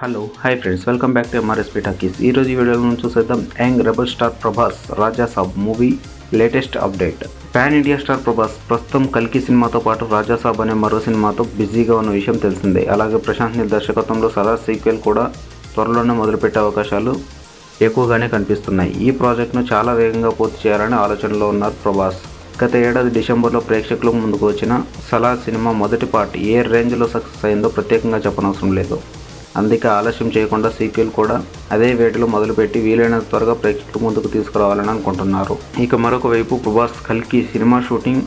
Hello hi friends, welcome back to MRSP talkies. ఈరోజు ఈ వీడియోలో మనం చూసేద్దాం young rebel star Prabhas Rajasaab movie latest update. Pan India star Prabhas ప్రస్తుతం కల్కి సినిమాతో పాటు రాజాసాబ్ అనే మరో సినిమాతో బిజీగా ఉన్న విషయం తెలిసిందే. అలాగే ప్రశాంత్ నీల్ దర్శకత్వంలో సలార్ సీక్వెల్ కూడా త్వరలోనే మొదలుపెట్టే అవకాశాలు ఎక్కువగానే కనిపిస్తున్నాయి. ఈ ప్రాజెక్ట్ను చాలా వేగంగా పూర్తి చేయాలని ఆలోచనలో ఉన్నారు ప్రభాస్. గత ఏడాది డిసెంబర్లో ప్రేక్షకుల ముందుకు వచ్చిన సలార్ సినిమా మొదటి పార్ట్ ఏ రేంజ్లో సక్సెస్ అయిందో ప్రత్యేకంగా చెప్పనవసరం లేదు. అందుకే ఆలస్యం చేయకుండా సీక్వెల్ కూడా అదే వేటలో మొదలుపెట్టి వీలైనంత త్వరగా ప్రేక్షకుల ముందుకు తీసుకురావాలని అనుకుంటున్నారు. ఇక మరొక వైపు ప్రభాస్ కల్కి సినిమా షూటింగ్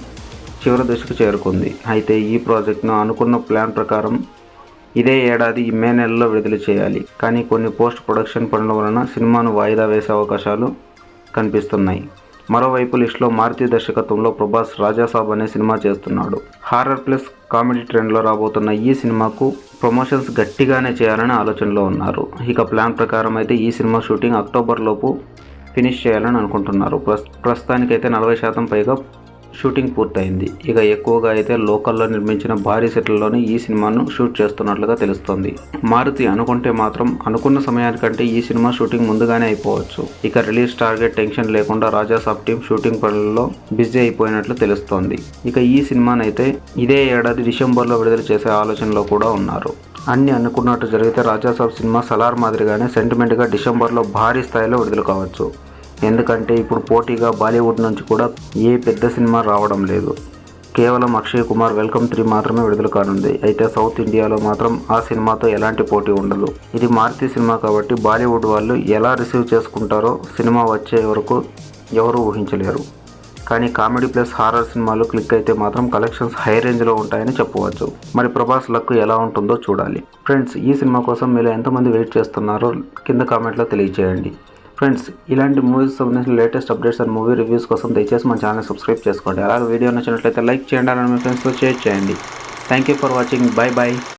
చివరి దశకు చేరుకుంది. అయితే ఈ ప్రాజెక్ట్ను అనుకున్న ప్లాన్ ప్రకారం ఇదే ఏడాది మే నెలలో విడుదల చేయాలి. కానీ కొన్ని పోస్ట్ ప్రొడక్షన్ పనుల వలన సినిమాను వాయిదా వేసే అవకాశాలు కనిపిస్తున్నాయి. మరోవైపు లిస్టులో మారుతి దర్శకత్వంలో ప్రభాస్ రాజాసాబ్ అనే సినిమా చేస్తున్నాడు. హారర్ ప్లస్ కామెడీ ట్రెండ్లో రాబోతున్న ఈ సినిమాకు ప్రమోషన్స్ గట్టిగానే చేయాలని ఆలోచనలో ఉన్నారు. ఇక ప్లాన్ ప్రకారం అయితే ఈ సినిమా షూటింగ్ అక్టోబర్ లోపు ఫినిష్ చేయాలని అనుకుంటున్నారు. ప్రస్తుతానికైతే 40% పైగా షూటింగ్ పూర్తయింది. ఇక ఎక్కువగా అయితే లోకల్లో నిర్మించిన భారీ సెట్లలోనే ఈ సినిమాను షూట్ చేస్తున్నట్లుగా తెలుస్తోంది. మారుతి అనుకుంటే మాత్రం అనుకున్న సమయానికంటే ఈ సినిమా షూటింగ్ ముందుగానే అయిపోవచ్చు. ఇక రిలీజ్ టార్గెట్ టెన్షన్ లేకుండా రాజాసాబ్ టీం షూటింగ్ పనుల్లో బిజీ అయిపోయినట్లు తెలుస్తోంది. ఇక ఈ సినిమానైతే ఇదే ఏడాది డిసెంబర్లో విడుదల చేసే ఆలోచనలో కూడా ఉన్నారు. అన్ని అనుకున్నట్టు జరిగితే రాజాసాబ్ సినిమా సలార్ మాదిరిగానే సెంటిమెంట్గా డిసెంబర్లో భారీ స్థాయిలో విడుదల కావచ్చు. ఎందుకంటే ఇప్పుడు పోటీగా బాలీవుడ్ నుంచి కూడా ఏ పెద్ద సినిమా రావడం లేదు. కేవలం అక్షయ్ కుమార్ వెల్కమ్ 3 మాత్రమే విడుదల కానుంది. అయితే సౌత్ ఇండియాలో మాత్రం ఆ సినిమాతో ఎలాంటి పోటీ ఉండదు. ఇది మారుతి సినిమా కాబట్టి బాలీవుడ్ వాళ్ళు ఎలా రిసీవ్ చేసుకుంటారో సినిమా వచ్చే వరకు ఎవరూ ఊహించలేరు. కానీ కామెడీ ప్లస్ హారర్ సినిమాలు క్లిక్ అయితే మాత్రం కలెక్షన్స్ హై రేంజ్లో ఉంటాయని చెప్పవచ్చు. మరి ప్రభాస్ లక్ ఎలా ఉంటుందో చూడాలి. ఫ్రెండ్స్, ఈ సినిమా కోసం మీరు ఎంతమంది వెయిట్ చేస్తున్నారో కింద కామెంట్లో తెలియజేయండి. ఫ్రెండ్స్, ఇలాంటి మూవీస్ సంబంధించిన latest updates and movie reviews కోసం దయచేసి మన ఛానల్ సబ్స్క్రైబ్ చేసుకోండి. అలాగే వీడియో నచ్చినట్లయితే లైక్ చేయండి, అలాగే మీ ఫ్రెండ్స్తో షేర్ చేయండి. Thank you for watching. By.